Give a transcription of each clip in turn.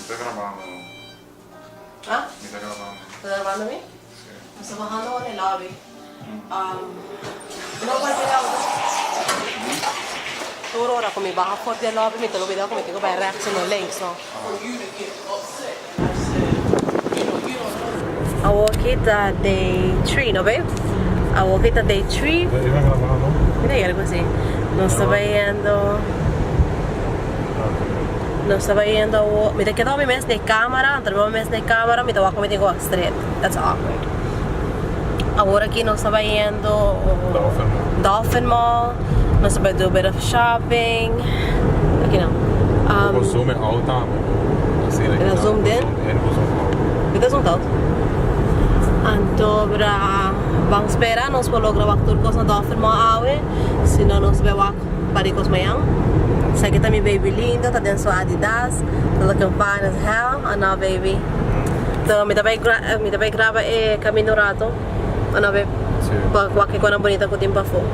Estoy grabando. ¿Ah? Me está grabando. ¿Estás grabando a mí? Sí. Me estoy bajando en el lobby. No puedes ir a auto. Ora come baja fuori del lobby, mi te lo vedo come dico per reaction no links no. I walk it at day 3, no babe? I walk it at day 3. Io sto gravando. Mira che era così. Non stava yendo. Non stava yendo. Mi quedavo mi messo in camera, andavo messo in camera, mi trovavo come dico straight. That's awkward. Ora aqui non stava yendo. Dolphin Mall. Non stava do a bit of shopping. Aqui não. O zoom é alto, assim, né? Era zoomed in? Kita zoom out. Antobra bang spera nos polo gravar turcos na Dolphin Mall awe. Senão nos bewak paricos mayang. Sa kita mi baby lindo, tá dentro Adidas, tá looking fine as hell, ano baby. Então me também grava e caminho rato, ano baby. Qualquer coisa bonita que eu tenho para fora.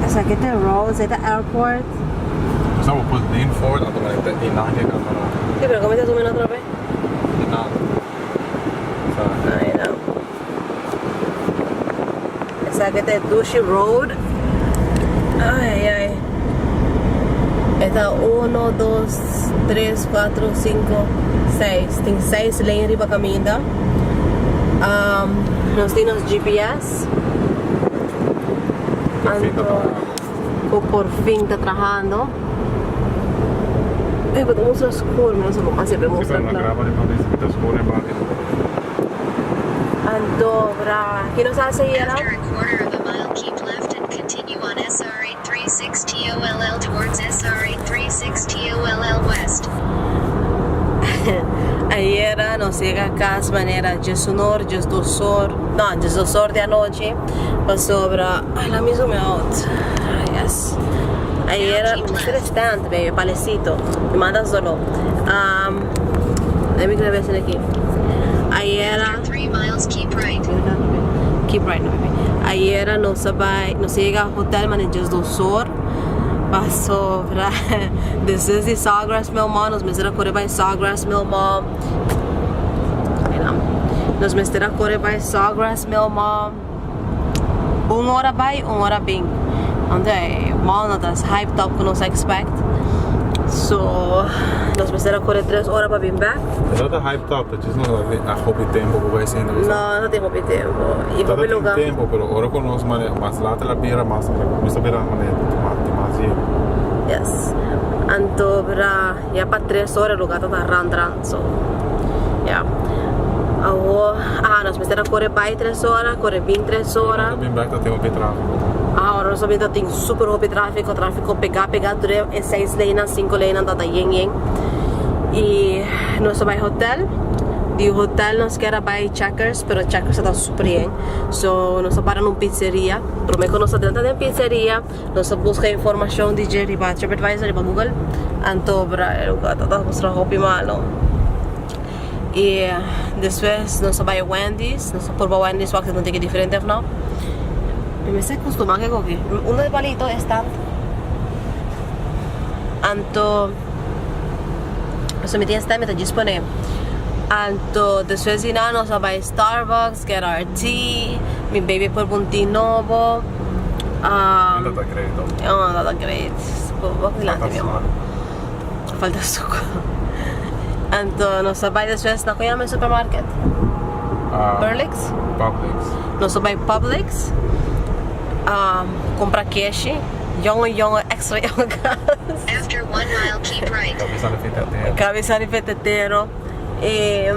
Essa aqui tem Rose, é airport. Så var på din forward att man inte innan det kan man. Sí, pero ¿cómo te asumen otra vez? Innan. Så. Ay, no. Esa que te Dushi Road. Ay, ay. Esta 1, 2, 3, 4, 5, 6. Tem 6 lanes para caminhar. Nós temos GPS. O por fin está trabajando. Pero vamos a escuro, no sé cómo siempre vamos a escuro. Andobra. ¿Qué nos hace ir ahora? After a quarter of a mile, keep left and continue on SR836 TOLL towards SR836 TOLL West. Ayer nos llega a casa manera Jesunor, Jesdosor, no, Jesdosor de anoche, pasó para, ay, la misma me out, yes. Ayer, me stand, baby, palecito, me manda solo. Let me grab this aquí. Ayer, After 3 miles, keep right. keep right, no, baby. Ayer nos llega a hotel manejos Jesdosor. Passou para desde Sawgrass Mill Mall, nos mesera correr by Sawgrass Mill Mall. Nos mesera correr by Sawgrass Mill Mall. 1 hora by, 1 hora bem. Onde mall não das hyped up que nos expect. So, nos mesera correr 3 horas para vir back. Não tá hyped up, just não a hobby tempo que vai ser ainda. Não, não tem hobby tempo. E hobby lugar. Tempo, pero ora con nos mas lá la bira mas me bira mas yes. Anto para ya para 3 horas lugar tá randran so. Yeah. Nós mesera correr by 3 horas, correr 23 horas. Também back tá tem um tráfego. Ahora nós também tem super hobby tráfico pegar tudo é 6 lanes, 5 lanes tá yeng. E nós vai hotel. De hotel nós quer vai Checkers, pero Checkers está super bem. So nós para numa pizzeria. Prometo que nós dentro da pizzeria, nós busca informação de Jerry para TripAdvisor para Google. Anto para o gato tá mostrar hobby malo. E depois nós vai Wendy's, nós por Wendy's porque não tem que diferente não. Me se acostuma que coque. Uno de palito está. Anto se me tiene esta meta disponível. Anto depois de nada nós vai Starbucks, get our tea, mi baby por punti novo. Não tá crédito. Não tá crédito. Vou filante mi amor. Falta suco. Anto nós vai depois na coisa no supermarket. Publix. Nós vai Publix. Comprar cash. Young extra young gas. After 1 mile, keep right. Cabeça de feteteiro. E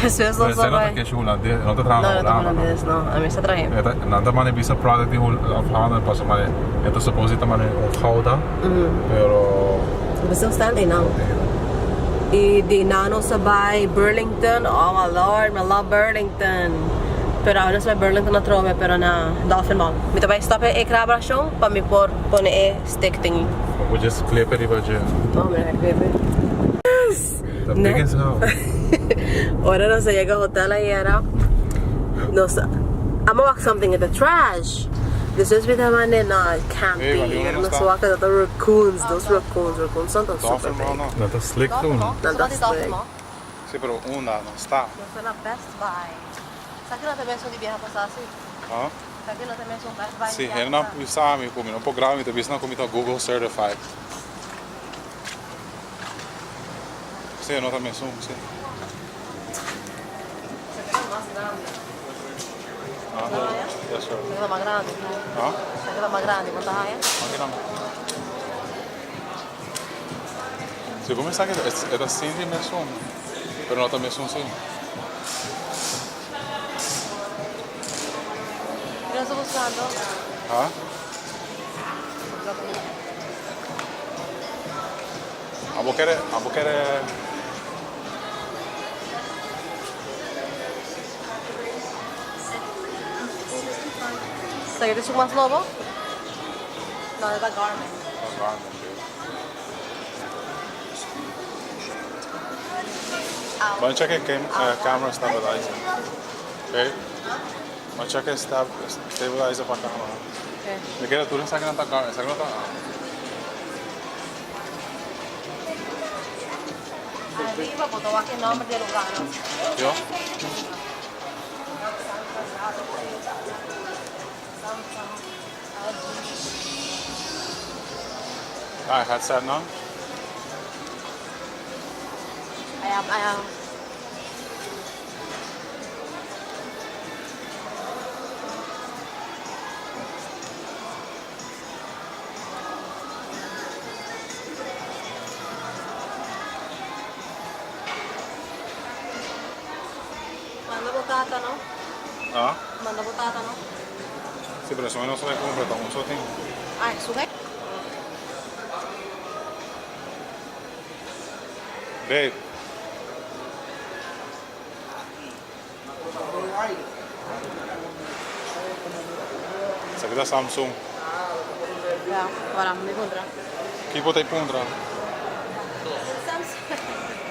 as pessoas não vai. Não tá trabalhando. Não, a mim está traindo. Nada mais visa product of Holland passa mais. Eu tô suposto mais Gouda. Pero você não está não. E de nano sa by Burlington. Oh my lord, I love Burlington. Pero ahora soy Burlington na trove, pero na Dolphin Mall. Mi vai stop e grabação para me pôr e stick thingy. we just clip it budget. Oh, mira, clip it. Yes. The biggest house. Ahora nos llega a hotel ayer. I'm gonna walk something in the trash. Depois vi tava na camping, Ei, era valeu, na não sua casa, raccoons, those raccoons são tão super Dolphin big. no? Not a slick too, no? Nada slick. Sì, però una non sta. Nasa na Best Buy. Sa che non ti messo di viaje pasasi? Ah? Sa che non ti messo un Best Buy Sì, di è una pisami, come un po' grave, ti bisogna come Google Certified. Sì, non ti ho messo un, sì. Sa che non mas grande. Ah, yes, sir. Sa che non mas grande. Ah? Sa che non mas grande, quanta hai? Anche no. Sì, come sa che è da Cindy messo un, però non ti ho messo un sì. Che sto buscando? Ah? A boquere... Sa che ti su mas lobo? No, è da Garmin. Ma check che camera stabilizer. Ok? Ma check che stabilizer per camera. Okay. Perché tu non sai che non sta camera, sai che non sta... Arriba, botou aqui o nome de lugar. Io? Ah, headset no? I am. Manda botata, no? Ah? Manda botata, no? Sì, però se non so come completo, un so tempo. Ah, su che? Babe. Sa che da Samsung. Ja, voilà, mi pundra. Chi potei pundra? Samsung.